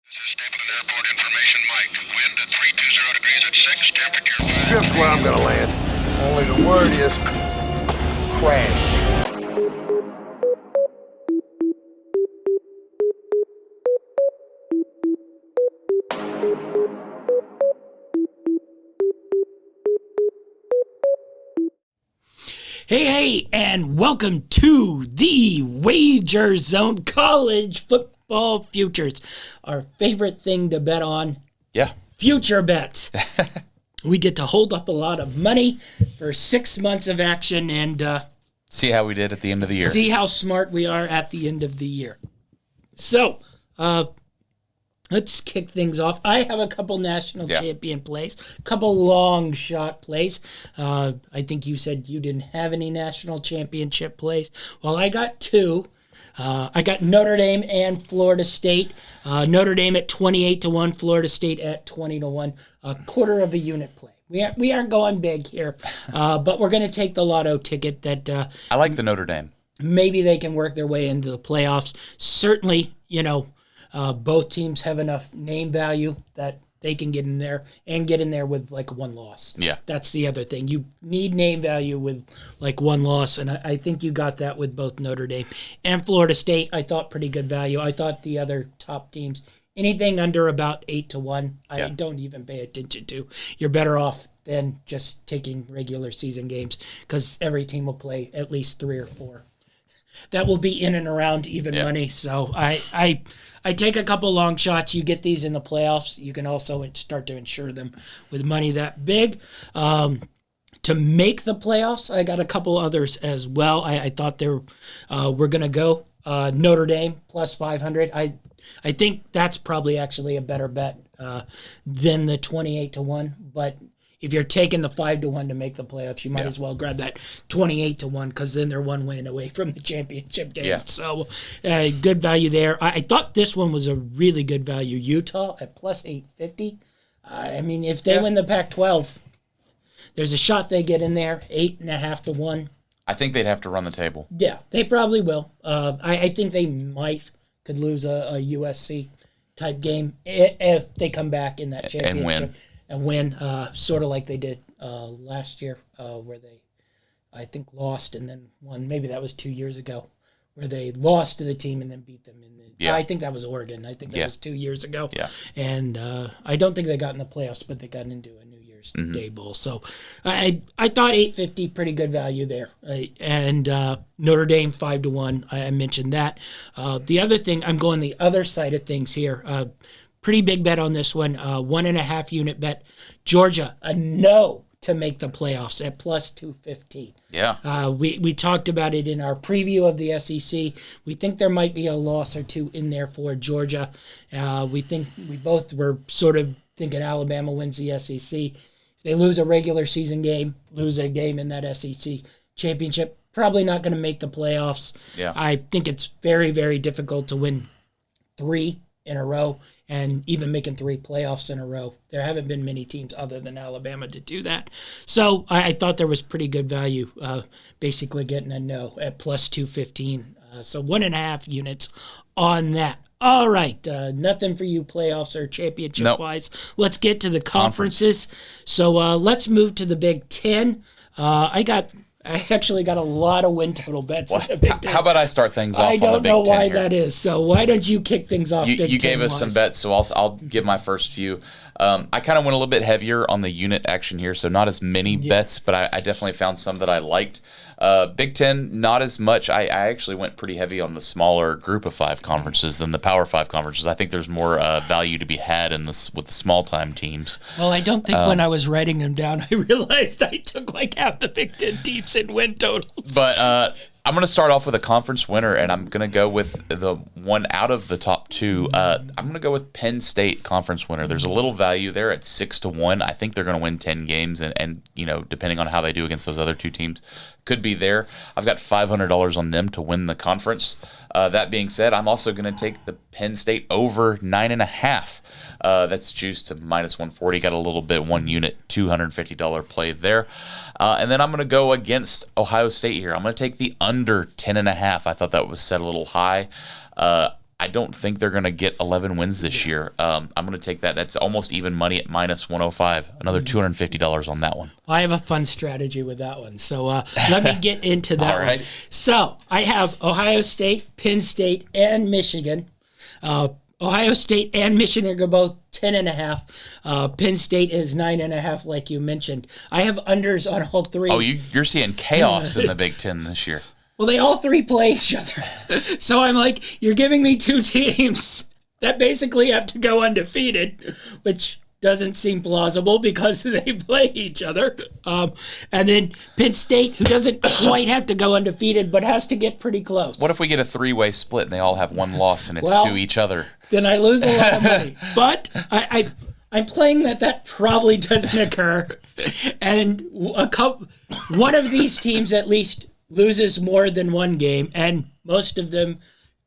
Stable and airport information, Mike. Wind at 320 degrees at 6, temperature 5. Strip's where I'm gonna land. Only the word is crash. Hey, and welcome to the Wager Zone College Football Futures. Our favorite thing to bet on. Yeah. Future bets. We get to hold up a lot of money for 6 months of action and see how we did at the end of the year. See how smart we are at the end of the year. So, let's kick things off. I have a couple national champion plays, a couple long shot plays. I think you said you didn't have any national championship plays. Well, I got two. I got Notre Dame and Florida State. Notre Dame at 28-1, Florida State at 20-1. A quarter of a unit play. We aren't going big here, but we're going to take the lotto ticket that I like the Notre Dame. Maybe they can work their way into the playoffs. Certainly, both teams have enough name value that they can get in there and get in there with like one loss. Yeah. That's the other thing. You need name value with like one loss, and I think you got that with both Notre Dame and Florida State. I thought pretty good value. I thought the other top teams, anything under about 8-1, I don't even pay attention to. You're better off than just taking regular season games because every team will play at least 3 or 4. That will be in and around even money. So I take a couple long shots. You get these in the playoffs. You can also start to insure them with money that big. To make the playoffs, I got a couple others as well. I thought we're going to go Notre Dame plus 500. I think that's probably actually a better bet than the 28-1. But if you're taking the 5-1 to make the playoffs, you might as well grab that 28-1 because then they're one win away from the championship game. Yeah. So good value there. I thought this one was a really good value. Utah at plus 850. I mean, if they win the Pac-12, there's a shot they get in there, 8.5-1. I think they'd have to run the table. Yeah, they probably will. I think they could lose a USC type game if they come back in that championship and win, sort of like they did last year, where they, I think, lost and then won. Maybe that was 2 years ago, where they lost to the team and then beat them. I think that was Oregon. I think that was 2 years ago. Yeah. And I don't think they got in the playoffs, but they got into a New Year's Day Bowl. So I thought 850, pretty good value there. And Notre Dame 5-1, I mentioned that. The other thing, I'm going the other side of things here. Pretty big bet on this one, 1.5 unit bet. Georgia, a no to make the playoffs at plus 215. Yeah. We talked about it in our preview of the SEC. We think there might be a loss or two in there for Georgia. We both were sort of thinking Alabama wins the SEC. If they lose a regular season game, lose a game in that SEC championship, probably not going to make the playoffs. Yeah. I think it's very, very difficult to win 3 in a row. And even making 3 playoffs in a row. There haven't been many teams other than Alabama to do that. So I thought there was pretty good value, basically getting a no at plus 215. So 1.5 units on that. All right, nothing for you playoffs or championship-wise. Nope. Let's get to the conferences. So let's move to the Big Ten. I actually got a lot of win total bets in the Big Ten. How about I start things off on the Big Ten? I don't know why that is. So why don't you kick things off? You gave us some bets, so I'll give my first few. I kind of went a little bit heavier on the unit action here, so not as many bets, but I definitely found some that I liked. Big Ten, not as much. I actually went pretty heavy on the smaller group of 5 conferences than the Power 5 conferences. I think there's more value to be had with the small-time teams. Well, I don't think when I was writing them down, I realized I took like half the Big Ten teams in win totals. But I'm going to start off with a conference winner, and I'm going to go with the one out of the top 2. I'm going to go with Penn State conference winner. There's a little value there at 6-1. I think they're going to win 10 games, and depending on how they do against those other 2 teams, could be there. I've got $500 on them to win the conference. That being said, I'm also going to take the Penn State over 9.5. That's juiced to minus 140. Got a little bit, 1 unit, $250 play there. And then I'm going to go against Ohio State here. I'm going to take the under 10.5. I thought that was set a little high. I don't think they're going to get 11 wins this year. I'm going to take that. That's almost even money at minus 105. Another $250 on that one. I have a fun strategy with that one. So let me get into that All right. one. So I have Ohio State, Penn State, and Michigan. Ohio State and Michigan are both 10.5. Penn State is 9.5, like you mentioned. I have unders on all three. Oh, you're seeing chaos in the Big Ten this year. Well, they all three play each other. So I'm like, you're giving me two teams that basically have to go undefeated, which doesn't seem plausible because they play each other. And then Penn State, who doesn't quite have to go undefeated, but has to get pretty close. What if we get a three-way split and they all have one loss and it's Well, to each other? Then I lose a lot of money. But I'm playing that probably doesn't occur. And one of these teams at least loses more than one game, and most of them,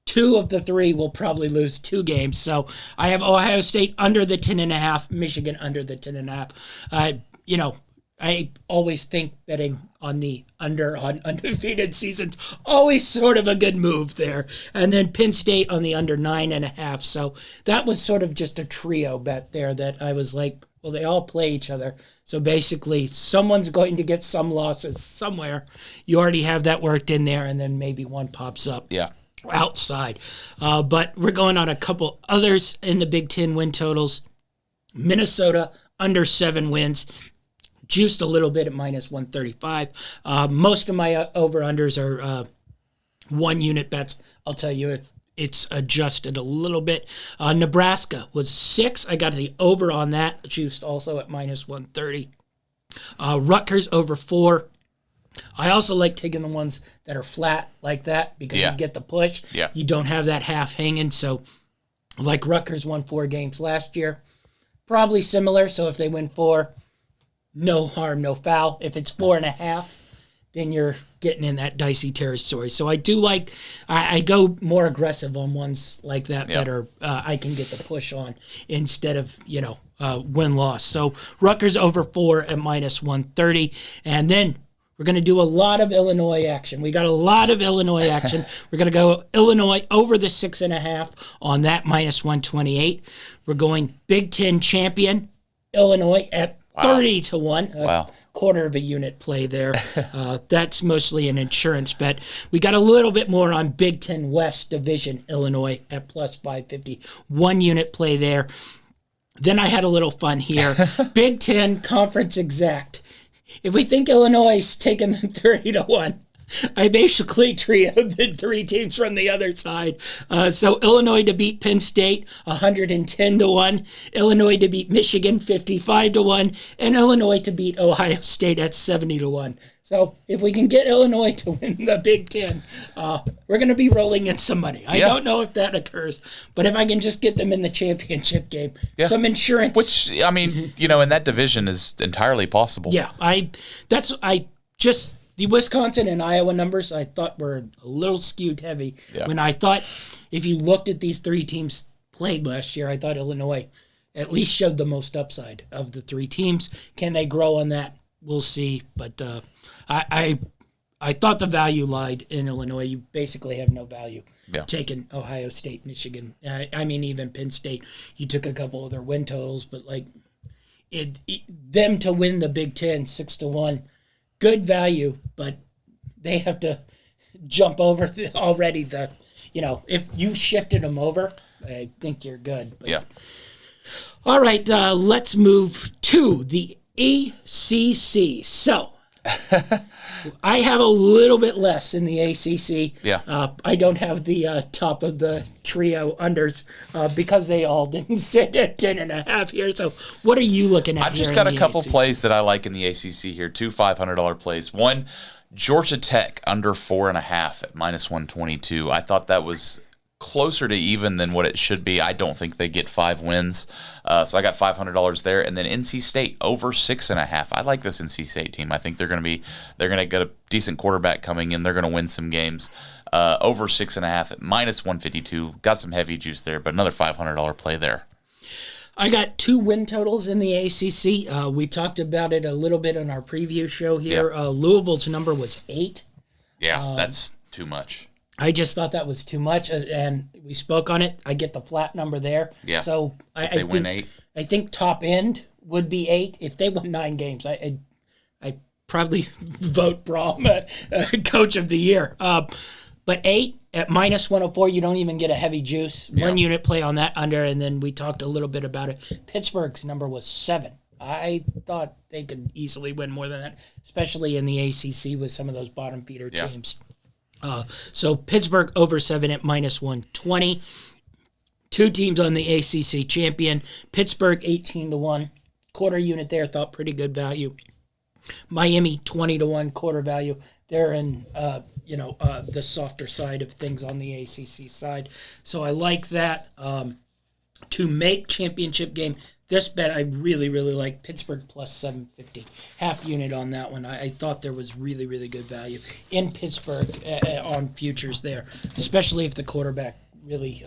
two of the three will probably lose two games. So I have Ohio State under the 10.5, Michigan under the 10.5. I always think betting on the under on undefeated seasons, always sort of a good move there. And then Penn State on the under 9.5. So that was sort of just a trio bet there that I was like, well, they all play each other. So basically, someone's going to get some losses somewhere. You already have that worked in there, and then maybe one pops up. Yeah. Outside. But we're going on a couple others in the Big Ten win totals. Minnesota under 7 wins. Juiced a little bit at minus 135. Most of my over-unders are 1 unit bets. I'll tell you if it's adjusted a little bit. Nebraska was 6. I got the over on that. Juiced also at minus 130. Rutgers over 4. I also like taking the ones that are flat like that because you get the push. Yeah. You don't have that half hanging. So like Rutgers won 4 games last year. Probably similar. So if they win 4, no harm, no foul. If it's 4.5, then you're getting in that dicey territory. So I do like, I go more aggressive on ones like that that are, I can get the push on instead of, win-loss. So Rutgers over 4 at minus 130. And then we're going to do a lot of Illinois action. We got a lot of Illinois action. We're going to go Illinois over the 6.5 on that minus 128. We're going Big Ten champion Illinois at 30 to 1. Wow. Quarter of a unit play there. That's mostly an insurance bet. We got a little bit more on Big Ten West Division Illinois at plus 550. 1 unit play there. Then I had a little fun here. Big Ten Conference Exact. If we think Illinois is taking them 30 to 1, I basically trioed the 3 teams from the other side. So Illinois to beat Penn State, 110 to 1. Illinois to beat Michigan, 55 to 1. And Illinois to beat Ohio State at 70 to 1. So if we can get Illinois to win the Big Ten, we're going to be rolling in some money. I don't know if that occurs, but if I can just get them in the championship game, some insurance. Which, I mean, in that division is entirely possible. Yeah, the Wisconsin and Iowa numbers I thought were a little skewed heavy. Yeah. When I thought if you looked at these 3 teams played last year, I thought Illinois at least showed the most upside of the 3 teams. Can they grow on that? We'll see. But I thought the value lied in Illinois. You basically have no value. Yeah. Taking Ohio State, Michigan. I mean, even Penn State. You took a couple of their win totals, but them to win the Big Ten 6 to 1. Good value, but they have to jump over already if you shifted them over, I think you're good. But. Yeah. All right, let's move to the ACC. So I have a little bit less in the ACC. Yeah. I don't have the top of the trio unders because they all didn't sit at 10.5 here. So what are you looking at? I've just got a couple plays that I like in the ACC here. 2 $500 plays. One, Georgia Tech under 4.5 at minus 122. I thought that was closer to even than what it should be. I don't think they get 5 wins. So I got $500 there. And then NC State over 6.5. I like this NC State team. I think they're going to get a decent quarterback coming in. They're going to win some games. Over 6.5 at minus 152. Got some heavy juice there, but another $500 play there. I got 2 win totals in the ACC. We talked about it a little bit on our preview show here. Yep. Louisville's number was 8. Yeah, that's too much. I just thought that was too much, and we spoke on it. I get the flat number there. Yeah. So If they win 8. I think top end would be 8. If they won 9 games, I probably vote Braum coach of the year. But 8 at minus 104, you don't even get a heavy juice. Yeah. 1 unit play on that under, and then we talked a little bit about it. Pittsburgh's number was 7. I thought they could easily win more than that, especially in the ACC with some of those bottom feeder teams. So Pittsburgh over 7 at minus 120. 2 teams on the ACC champion. Pittsburgh 18-1. Quarter unit there, thought pretty good value. Miami 20-1 quarter value. They're in the softer side of things on the ACC side. So I like that. To make championship game, this bet I really, really like. Pittsburgh plus 750. Half unit on that one. I thought there was really, really good value in Pittsburgh on futures there, especially if the quarterback really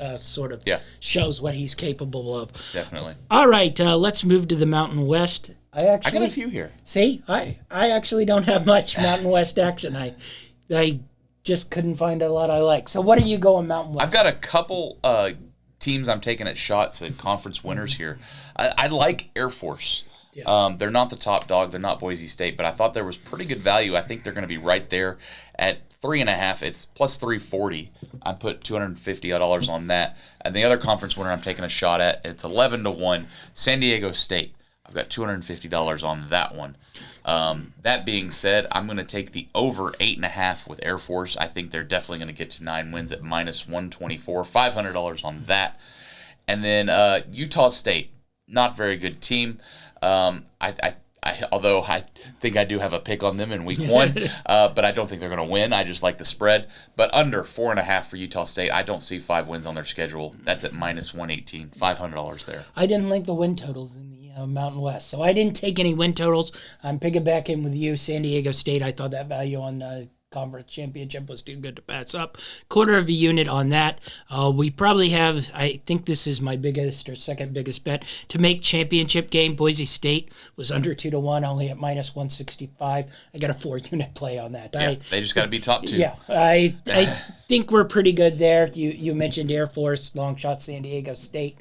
shows what he's capable of. Definitely. All right, let's move to the Mountain West. I got a few here. See, I actually don't have much Mountain West action. I just couldn't find a lot I like. So what are you going Mountain West? I've got a couple teams I'm taking at shots at conference winners here. I like Air Force. Yeah. They're not the top dog. They're not Boise State, but I thought there was pretty good value. I think they're going to be right there at 3.5. It's plus 340. I put $250 on that. And the other conference winner I'm taking a shot at, it's 11-1, San Diego State. I've got $250 on that one. That being said, I'm going to take the over 8.5 with Air Force. I think they're definitely going to get to 9 wins at minus 124. $500 on that. And then Utah State, not very good team. Although I think I do have a pick on them in week 1, but I don't think they're going to win. I just like the spread. But under 4.5 for Utah State, I don't see 5 wins on their schedule. That's at minus 118. $500 there. I didn't like the win totals in the Mountain West, so I didn't take any win totals. I'm picking back in with you, San Diego State. I thought that value on conference championship was too good to pass up. Quarter of a unit on that. We probably have, I think this is my biggest or second biggest bet, to make championship game. Boise State was under 2-1, only at minus 165. I got a 4-unit play on that. Yeah, they just got to be top 2. Yeah, I think we're pretty good there. You mentioned Air Force, long shot San Diego State.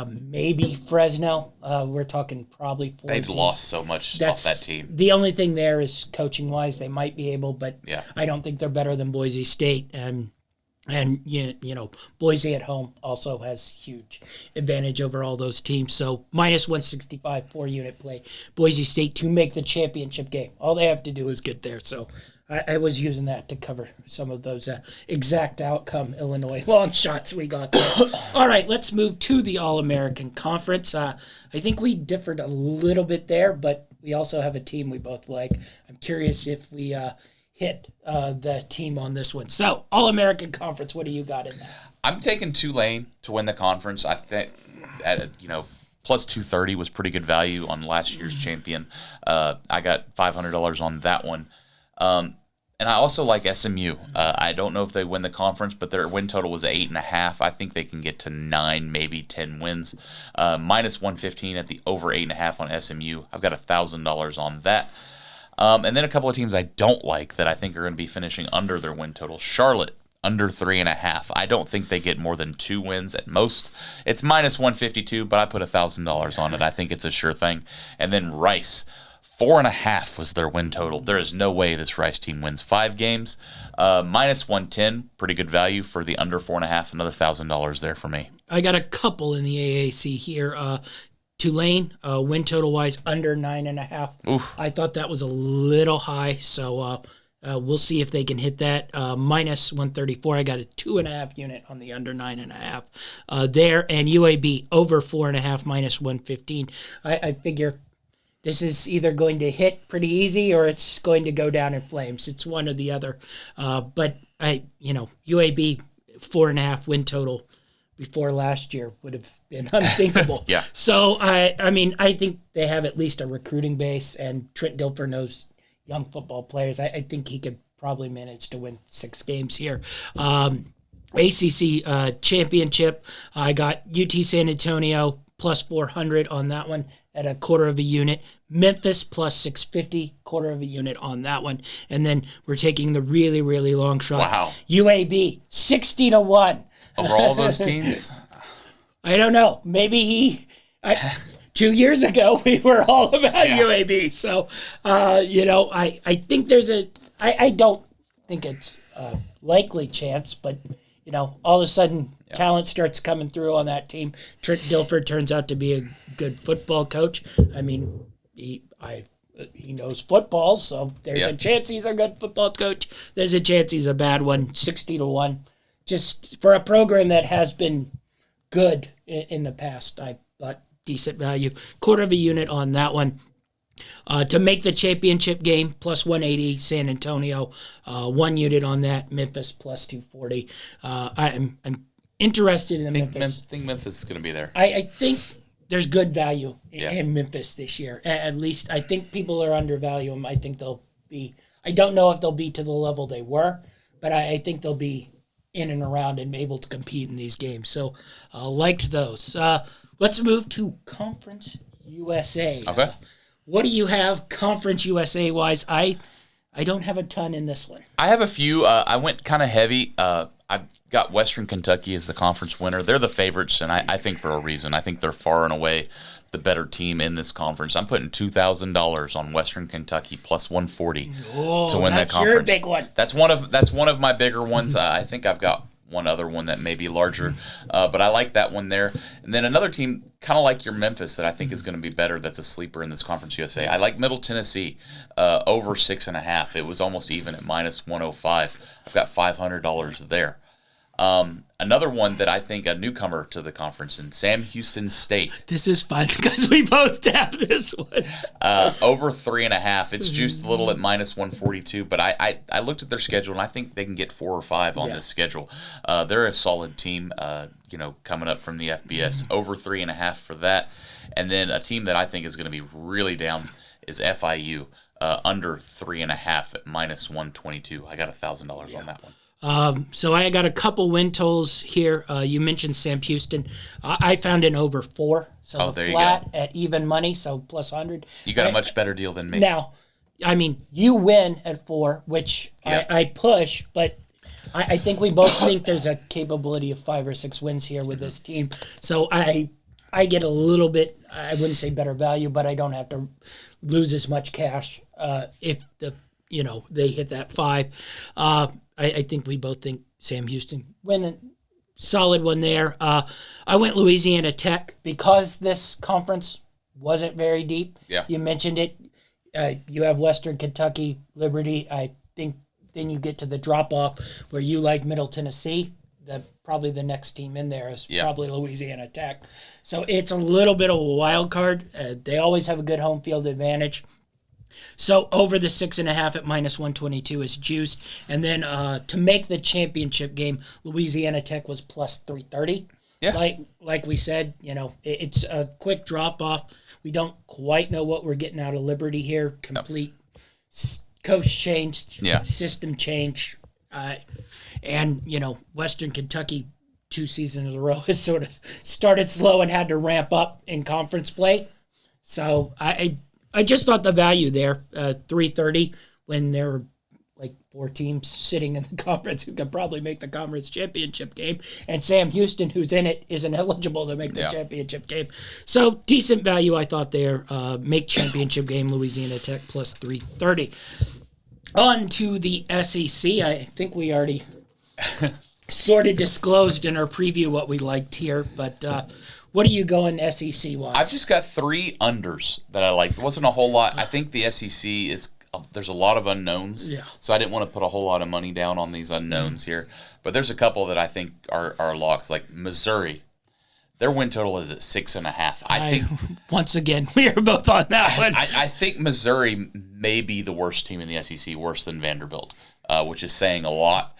Maybe Fresno. We're talking probably 4 They've teams. lost so much off that team. The only thing there is coaching-wise, they might be able, but yeah. I don't think they're better than Boise State. And Boise at home also has huge advantage over all those teams. So minus 165, 4-unit play. Boise State to make the championship game. All they have to do is get there. So I was using that to cover some of those exact outcome Illinois long shots we got there. All right, let's move to the All-American Conference. I think we differed a little bit there, but we also have a team we both like. I'm curious if we hit the team on this one. So, All-American Conference, what do you got in there? I'm taking Tulane to win the conference. I think at plus 230 was pretty good value on last year's champion. I got $500 on that one. And I also like SMU. I don't know if they win the conference, but their win total was 8.5. I think they can get to 9, maybe 10 wins. Minus 115 at the over 8.5 on SMU. I've got $1,000 on that. And then a couple of teams I don't like that I think are going to be finishing under their win total. Charlotte, under 3.5. I don't think they get more than 2 wins at most. It's minus 152, but I put $1,000 on it. I think it's a sure thing. And then Rice, 4.5 was their win total. There is no way this Rice team wins 5 games. Minus 110, pretty good value for the under 4.5. Another $1,000 there for me. I got a couple in the AAC here. Tulane, win total wise, under 9.5. Oof. I thought that was a little high, so we'll see if they can hit that. Minus 134. I got a 2.5 unit on the under 9.5 there, and UAB over 4.5, minus 115. I figure this is either going to hit pretty easy or it's going to go down in flames. It's one or the other. But UAB 4.5 win total before last year would have been unthinkable. Yeah. So I think they have at least a recruiting base, and Trent Dilfer knows young football players. I think he could probably manage to win 6 games here. ACC championship. I got UT San Antonio plus 400 on that one at a quarter of a unit. Memphis plus 650, quarter of a unit on that one. And then we're taking the really, really long shot. Wow. UAB, 60-1. Over all those teams? I don't know. Maybe 2 years ago, we were all about UAB. So, I think I don't think it's a likely chance, but, all of a sudden, talent starts coming through on that team. Trent Dilford turns out to be a good football coach. I mean, he knows football, so there's a chance he's a good football coach. There's a chance he's a bad one. 60-1, just for a program that has been good in the past. I thought decent value, quarter of a unit on that one. To make the championship game, plus 180, San Antonio, 1 unit on that. Memphis plus 240. I'm interested in Memphis. I think Memphis is going to be there. I think there's good value in Memphis this year. At least I think people are undervaluing them. I think they'll be. I don't know if they'll be to the level they were, but I think they'll be in and around and able to compete in these games. So liked those. Let's move to Conference USA. Okay. What do you have Conference USA wise? I don't have a ton in this one. I have a few. I went kind of heavy. I got Western Kentucky as the conference winner. They're the favorites, and I think for a reason. I think they're far and away the better team in this conference. I'm putting $2,000 on Western Kentucky plus 140 to win that conference. That's your big one. That's one of my bigger ones. I think I've got one other one that may be larger, but I like that one there. And then another team, kind of like your Memphis, that I think is going to be better. That's a sleeper in this Conference USA. I like Middle Tennessee over 6.5. It was almost even at minus 105. I've got $500 there. Another one that I think a newcomer to the conference in Sam Houston State. This is fun because we both have this one. Over 3.5. It's juiced a little at minus 142, but I looked at their schedule and I think they can get 4 or 5 on this schedule. They're a solid team, coming up from the FBS. Over 3.5 for that. And then a team that I think is going to be really down is FIU. Under 3.5 at minus 122. I got $1,000 on that one. So I got a couple win totals here. You mentioned Sam Houston. I found an over 4. So the flat at even money, so plus 100. You got a much better deal than me. Now, I mean, you win at 4, which I push, but I think we both think there's a capability of 5 or 6 wins here with this team. So I get a little bit, I wouldn't say better value, but I don't have to lose as much cash if they hit that 5. I think we both think Sam Houston win a solid one there. I went Louisiana Tech because this conference wasn't very deep. Yeah. You mentioned it. You have Western Kentucky, Liberty. I think then you get to the drop-off where you like Middle Tennessee. Probably the next team in there is probably Louisiana Tech. So it's a little bit of a wild card. They always have a good home field advantage. So over the 6.5 at minus 122 is juiced. And then to make the championship game, Louisiana Tech was plus 330. Yeah. Like we said, it's a quick drop off. We don't quite know what we're getting out of Liberty here. Complete coach change, system change. And, Western Kentucky 2 seasons in a row has sort of started slow and had to ramp up in conference play. So I just thought the value there, 330, when there were like 4 teams sitting in the conference who could probably make the conference championship game, and Sam Houston, who's in it, isn't eligible to make the championship game. So decent value, I thought there. Make championship game, Louisiana Tech plus 330. On to the SEC. I think we already sort of disclosed in our preview what we liked here, but what are you going SEC-wise? I've just got 3 unders that I like. There wasn't a whole lot. I think the SEC is there's a lot of unknowns. Yeah. So I didn't want to put a whole lot of money down on these unknowns here. But there's a couple that I think are locks, like Missouri. Their win total is at 6.5. I think once again we are both on that one. I think Missouri may be the worst team in the SEC, worse than Vanderbilt, which is saying a lot.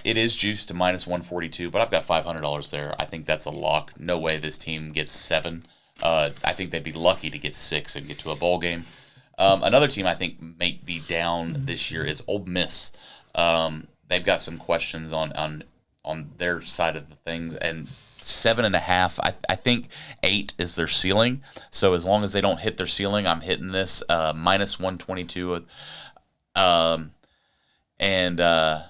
It is juiced to minus 142, but I've got $500 there. I think that's a lock. No way this team gets 7. I think they'd be lucky to get 6 and get to a bowl game. Another team I think may be down this year is Ole Miss. They've got some questions on on their side of the things, and 7.5. I think 8 is their ceiling. So as long as they don't hit their ceiling, I'm hitting this minus 122. And I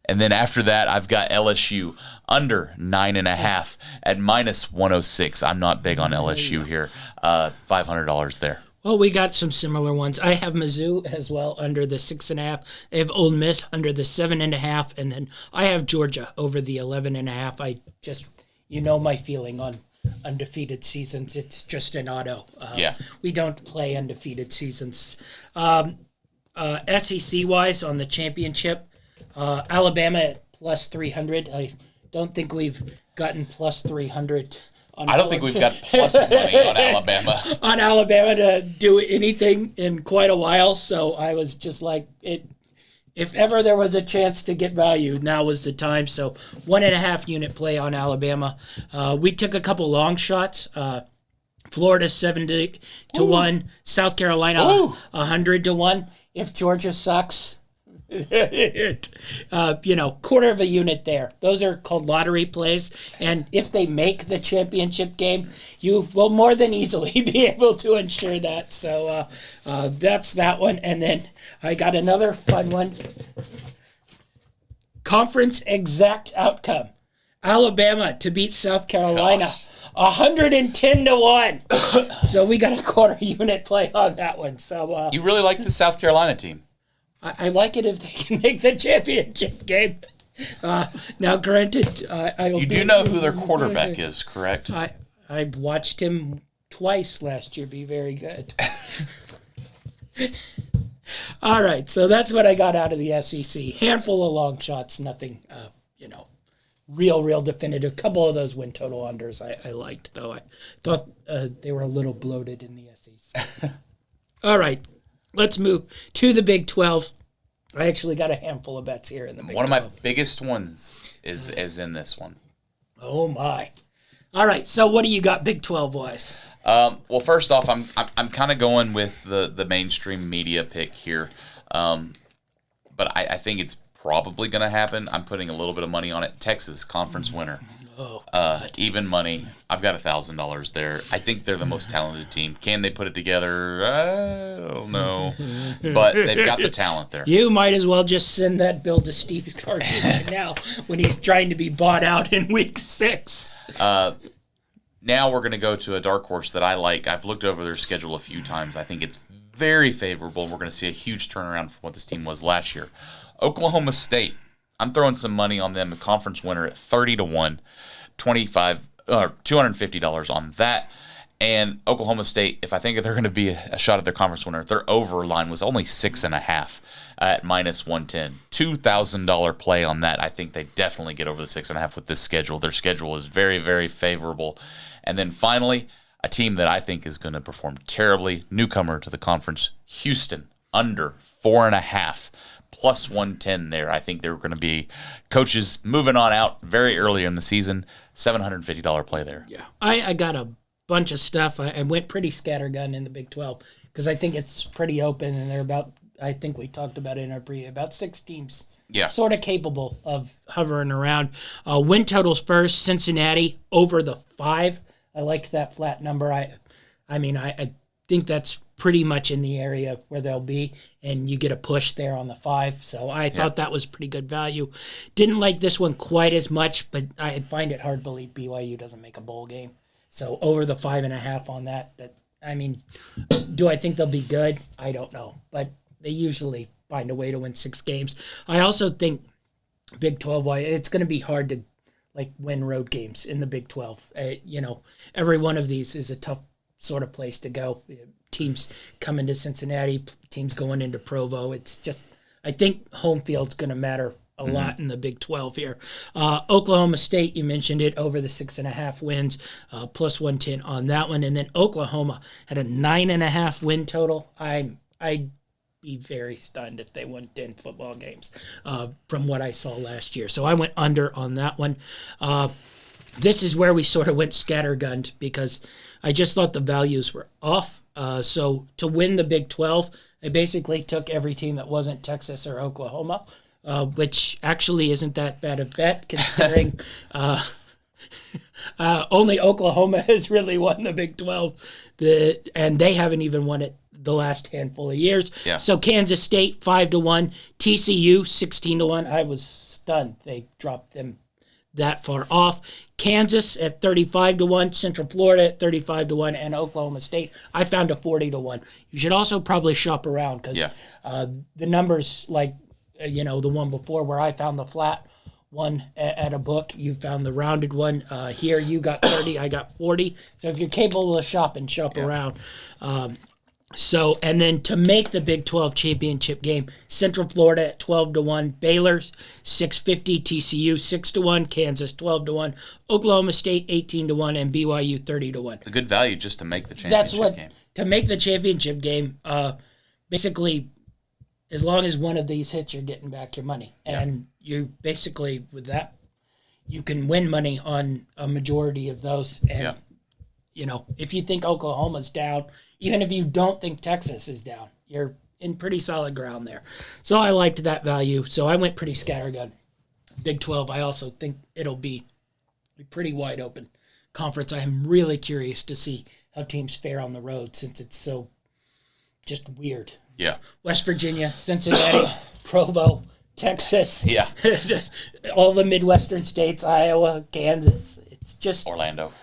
and then after that, I've got LSU under 9.5 at minus 106. I'm not big on LSU here. $500 there. Well, we got some similar ones. I have Mizzou as well under the 6.5. I have Ole Miss under the 7.5, and then I have Georgia over the 11.5. I just, my feeling on undefeated seasons. It's just an auto. Yeah. We don't play undefeated seasons. SEC wise on the championship, Alabama at plus 300. I don't think we've gotten plus 300. I don't think we've got plus money on Alabama. On Alabama to do anything in quite a while. So I was just like, if ever there was a chance to get value, now was the time. So 1.5 unit play on Alabama. We took a couple long shots. Florida 7-1, South Carolina 100-1. If Georgia sucks, quarter of a unit there. Those are called lottery plays. And if they make the championship game, you will more than easily be able to ensure that. So that's that one. And then I got another fun one. Conference exact outcome. Alabama to beat South Carolina. Gosh. 110-1. So we got a quarter unit play on that one. So you really like the South Carolina team. I like it if they can make the championship game. Now, granted, you do know who their quarterback is, correct? I watched him twice last year be very good. All right, so that's what I got out of the SEC. Handful of long shots, nothing, real definitive. Couple of those win total unders I liked, though. I thought they were a little bloated in the SEC. All right. Let's move to the Big 12. I actually got a handful of bets here in the Big 12. One of my biggest ones is in this one. Oh, my. All right, so what do you got Big 12-wise? Well, first off, I'm kind of going with the mainstream media pick here. But I think it's probably going to happen. I'm putting a little bit of money on it. Texas conference winner. Even money. I've got $1,000 there. I think they're the most talented team. Can they put it together? I don't know. But they've got the talent there. You might as well just send that bill to Steve Carson now when he's trying to be bought out in week 6. Now we're going to go to a dark horse that I like. I've looked over their schedule a few times. I think it's very favorable. We're going to see a huge turnaround from what this team was last year. Oklahoma State. I'm throwing some money on them, a conference winner at 30-1, $250 on that. And Oklahoma State, if I think they're going to be a shot at their conference winner, their over line was only 6.5 at minus 110. $2,000 play on that. I think they definitely get over the 6.5 with this schedule. Their schedule is very, very favorable. And then finally, a team that I think is going to perform terribly, newcomer to the conference, Houston, under 4.5. Plus 110 there. I think they're going to be coaches moving on out very early in the season. $750 play there. Yeah, I got a bunch of stuff. I went pretty scattergun in the Big 12 because I think it's pretty open, and they're about, I think we talked about it in our preview, about 6 teams sort of capable of hovering around. Win totals first, Cincinnati over the 5. I liked that flat number. I think that's pretty much in the area where they'll be, and you get a push there on the 5. So I thought that was pretty good value. Didn't like this one quite as much, but I find it hard to believe BYU doesn't make a bowl game. So over the 5.5 on that, do I think they'll be good? I don't know, but they usually find a way to win 6 games. I also think Big 12, it's going to be hard to win road games in the Big 12. Every one of these is a tough sort of place to go. Teams coming to Cincinnati, teams going into Provo. It's just, I think home field's going to matter a lot in the Big 12 here. Oklahoma State, you mentioned it, over the 6.5 wins, plus 110 on that one. And then Oklahoma had a 9.5 win total. I'd be very stunned if they won 10 football games from what I saw last year. So I went under on that one. This is where we sort of went scattergunned because I just thought the values were off. So to win the Big 12, I basically took every team that wasn't Texas or Oklahoma. which actually isn't that bad a bet considering only Oklahoma has really won the Big 12, and they haven't even won it the last handful of years. Yeah. So Kansas State 5-1, TCU 16-1. I was stunned they dropped them that far off. Kansas at 35-1, Central Florida at 35-1, and Oklahoma State I found a 40-1. You should also probably shop around because the numbers like the one before where I found the flat one at a book, you found the rounded one. Here you got 30, I got 40. So if you're capable of shop around. And then to make the Big 12 championship game, Central Florida at 12-1, Baylor 650, TCU 6-1, Kansas 12-1, Oklahoma State 18-1, and BYU 30-1. A good value just to make the championship game. To make the championship game, basically, as long as one of these hits, you're getting back your money. And you basically, with that, you can win money on a majority of those. And, if you think Oklahoma's down, even if you don't think Texas is down, you're in pretty solid ground there. So I liked that value. So I went pretty scattergun. Big 12, I also think it'll be a pretty wide open conference. I am really curious to see how teams fare on the road since it's so just weird. Yeah. West Virginia, Cincinnati, Provo, Texas. Yeah. All the Midwestern states, Iowa, Kansas. It's just Orlando.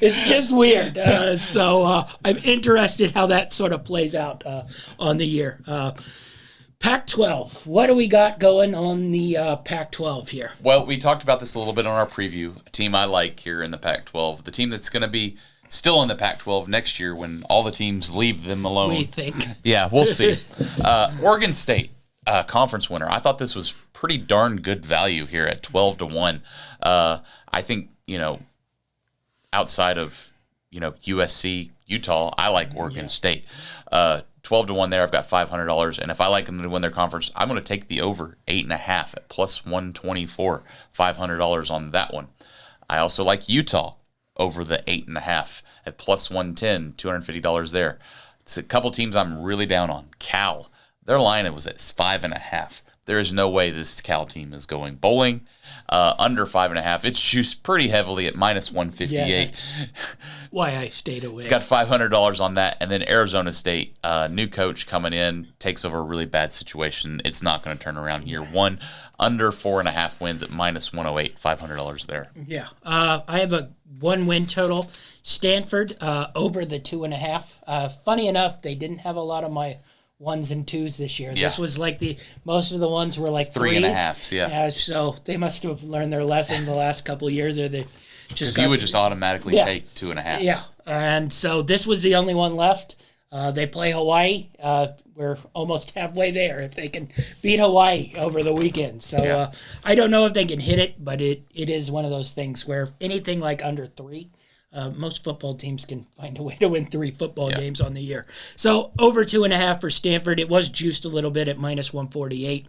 It's just weird. So I'm interested how that sort of plays out on the year. Pac-12. What do we got going on the Pac-12 here? Well, we talked about this a little bit on our preview. A team I like here in the Pac-12. The team that's going to be still in the Pac-12 next year when all the teams leave them alone. We think. Yeah, we'll see. Oregon State, conference winner. I thought this was pretty darn good value here at 12-1. I think, outside of, USC, Utah, I like Oregon State. 12-1 there, I've got $500. And if I like them to win their conference, I'm going to take the over 8.5 at plus 124, $500 on that one. I also like Utah over the 8.5 at plus 110, $250 there. It's a couple teams I'm really down on. Cal, their line was at 5.5. There is no way this Cal team is going bowling under 5.5. It's juiced pretty heavily at minus 158. Yeah, that's why I stayed away. Got $500 on that. And then Arizona State, new coach coming in, takes over a really bad situation. It's not going to turn around year one. Under 4.5 wins at minus 108, $500 there. Yeah. I have a 1-win total. Stanford over the 2.5. Funny enough, they didn't have a lot of my 1s and 2s this year. Yeah. This was like most of the ones were like 3.5s. Yeah. So they must have learned their lesson the last couple of years, or they just you would just automatically take 2.5s. Yeah, and so this was the only one left. They play Hawaii. We're almost halfway there if they can beat Hawaii over the weekend. So I don't know if they can hit it, but it is one of those things where anything like under 3. Most football teams can find a way to win 3 football games on the year. So over 2.5 for Stanford. It was juiced a little bit at minus 148.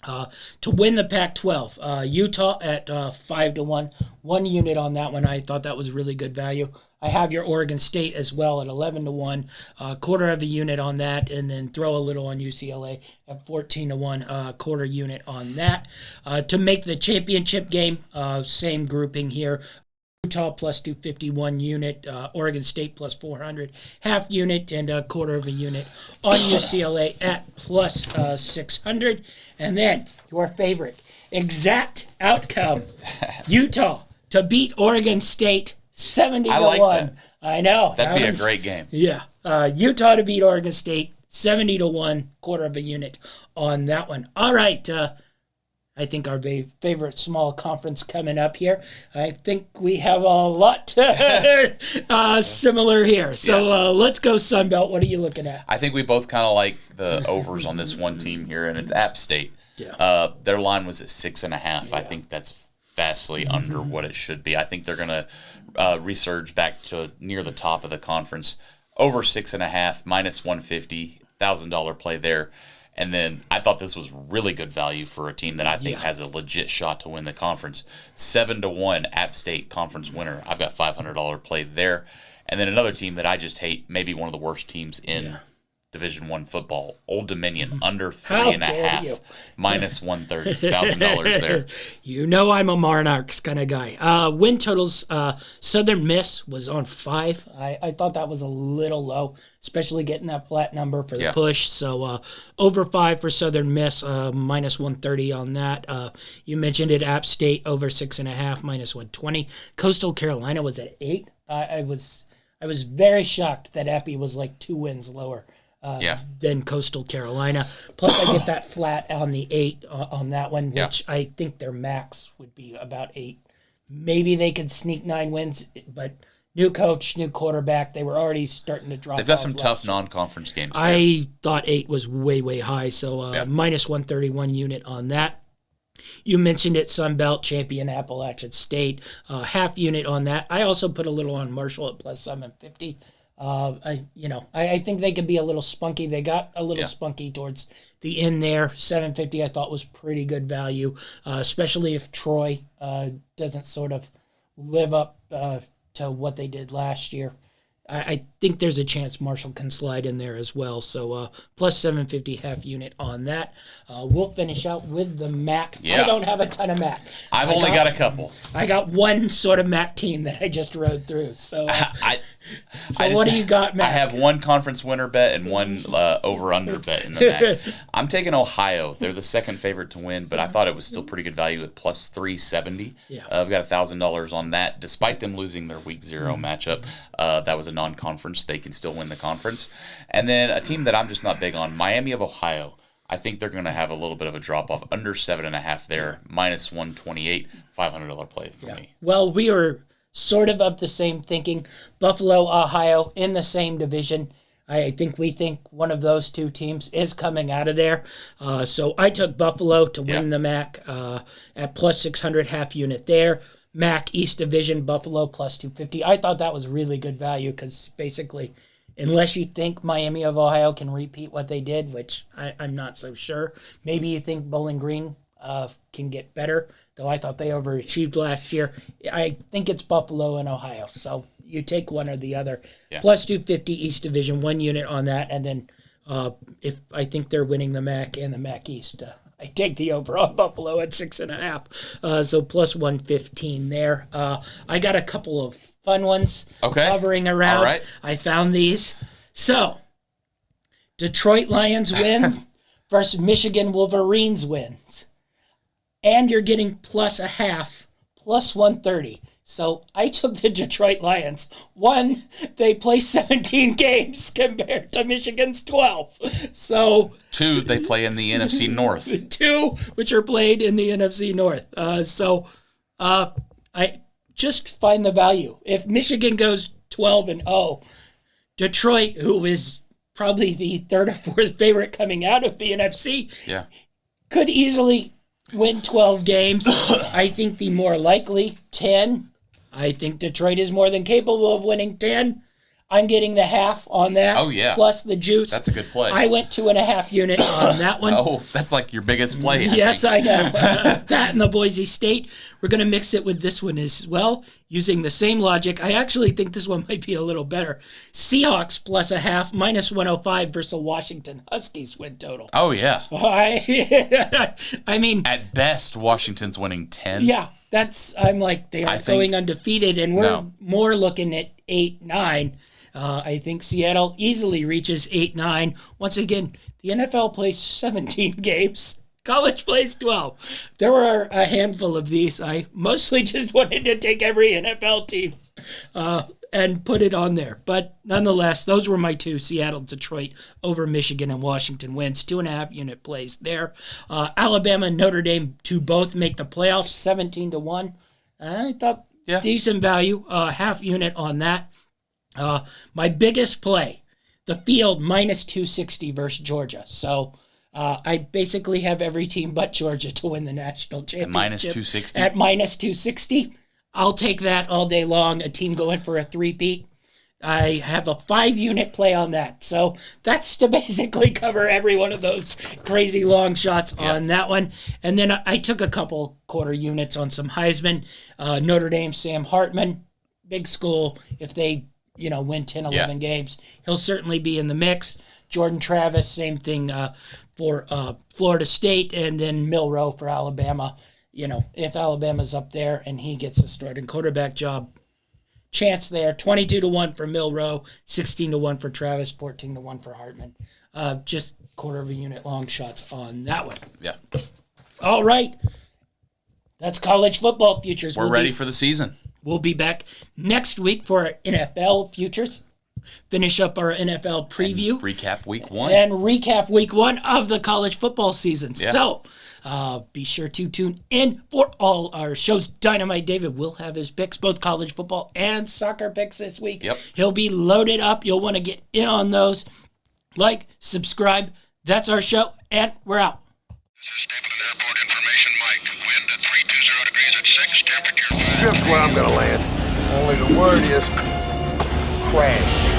To win the Pac-12, Utah at 5-1. 1 unit on that one. I thought that was really good value. I have your Oregon State as well at 11-1. Quarter of a unit on that, and then throw a little on UCLA at 14-1. Quarter unit on that. To make the championship game, same grouping here. Utah plus 251 unit, Oregon State plus 400 half unit, and a quarter of a unit on UCLA at plus 600. And then your favorite exact outcome, Utah to beat Oregon State 70-1. I like that. I know. That'd be a great game. Yeah. Utah to beat Oregon State 70-1, quarter of a unit on that one. All right. I think our favorite small conference coming up here. I think we have a lot similar here. So let's go Sunbelt. What are you looking at? I think we both kind of like the overs on this one team here, and it's App State. Yeah. Their line was at 6.5. Yeah. I think that's vastly under what it should be. I think they're going to resurge back to near the top of the conference. Over 6.5, minus 150, $1,000 play there. And then I thought this was really good value for a team that I think has a legit shot to win the conference. 7-1 App State conference winner. I've got $500 play there. And then another team that I just hate, maybe one of the worst teams in Division I football. Old Dominion under How 3.5, dare you. minus $130,000 there. You know I'm a Monarchs kind of guy. Win totals, Southern Miss was on 5. I thought that was a little low, especially getting that flat number for the push. So over 5 for Southern Miss, minus 130 on that. You mentioned it, App State over 6.5, minus 120. Coastal Carolina was at 8. I was very shocked that Appy was like 2 wins lower than Coastal Carolina. Plus, I get that flat on the 8 on that one, which I think their max would be about 8. Maybe they could sneak 9 wins, but new coach, new quarterback, they were already starting to drop. They've got some tough non-conference games. I thought 8 was way, way high, so minus 131 unit on that. You mentioned it, Sunbelt champion Appalachian State, half unit on that. I also put a little on Marshall at plus 750. I think they could be a little spunky. They got a little spunky towards the end there. 750 I thought was pretty good value, especially if Troy doesn't sort of live up to what they did last year. I think there's a chance Marshall can slide in there as well. So plus 750 half unit on that. We'll finish out with the MAC. Yeah. I don't have a ton of MAC. I've only got a couple. I got one sort of MAC team that I just rode through. So what do you got, Matt? I have one conference winner bet and one over-under bet in the MAC. I'm taking Ohio. They're the second favorite to win, but I thought it was still pretty good value at plus 370. Yeah. I've got $1,000 on that, despite them losing their Week 0 matchup. That was a non-conference. They can still win the conference. And then a team that I'm just not big on, Miami of Ohio. I think they're going to have a little bit of a drop-off, under 7.5 there, minus 128, $500 play for me. Well, we were sort of the same thinking. Buffalo, Ohio, in the same division. I think we think one of those two teams is coming out of there. So I took Buffalo to win the MAC at plus 600 half unit there. MAC East Division, Buffalo plus 250. I thought that was really good value because basically, unless you think Miami of Ohio can repeat what they did, which I'm not so sure. Maybe you think Bowling Green can get better, though I thought they overachieved last year. I think it's Buffalo and Ohio, so you take one or the other. Yeah. Plus 250 East Division, 1 unit on that, and then if I think they're winning the MAC and the MAC East, I take the over on Buffalo at 6.5. So plus 115 there. I got a couple of fun ones hovering around. All right. I found these. So, Detroit Lions win versus Michigan Wolverines wins. And you're getting plus a half, plus 130. So I took the Detroit Lions. 1, they play 17 games compared to Michigan's 12. So 2, they play in the NFC North. 2, which are played in the NFC North. I just find the value. If Michigan goes 12-0, Detroit, who is probably the 3rd or 4th favorite coming out of the NFC, could easily win 12 games. I think the more likely 10. I think Detroit is more than capable of winning 10. I'm getting the half on that. Oh, yeah. Plus the juice. That's a good play. I went 2.5 unit on that one. Oh, that's like your biggest play. Yes, I know. That and the Boise State. We're going to mix it with this one as well, using the same logic. I actually think this one might be a little better. Seahawks plus a half, minus 105 versus Washington Huskies win total. Oh, yeah. I mean, at best, Washington's winning 10. Yeah. I'm like, they are going undefeated, and we're more looking at 8-9. I think Seattle easily reaches 8-9. Once again, the NFL plays 17 games. College plays 12. There were a handful of these. I mostly just wanted to take every NFL team and put it on there. But nonetheless, those were my 2, Seattle, Detroit, over Michigan and Washington wins. 2.5 unit plays there. Alabama and Notre Dame to both make the playoffs, 17-1. I thought decent value, half unit on that. My biggest play, the field, minus 260 versus Georgia. So I basically have every team but Georgia to win the national championship. At minus 260? At minus 260. I'll take that all day long. A team going for a 3-peat. I have a 5 unit play on that. So that's to basically cover every one of those crazy long shots on that one. And then I took a couple quarter units on some Heisman. Notre Dame, Sam Hartman, big school. If they win 10, 11 games, he'll certainly be in the mix. Jordan Travis, same thing for Florida State, and then Milroe for Alabama. You know, if Alabama's up there and he gets the starting quarterback job, chance there. 22-1 for Milroe, 16-1 for Travis, 14-1 for Hartman. Just quarter of a unit long shots on that one. Yeah. All right. That's college football futures. We're ready for the season. We'll be back next week for our NFL futures. Finish up our NFL preview. And recap week 1. And recap week 1 of the college football season. Yeah. So be sure to tune in for all our shows. Dynamite David will have his picks, both college football and soccer picks this week. Yep. He'll be loaded up. You'll want to get in on those. Like, subscribe. That's our show, and we're out. This is Stapleton Airport information, Mike. Wind at 320 degrees at 6, temperature 5. Strip's where I'm gonna land. Only the word is crash.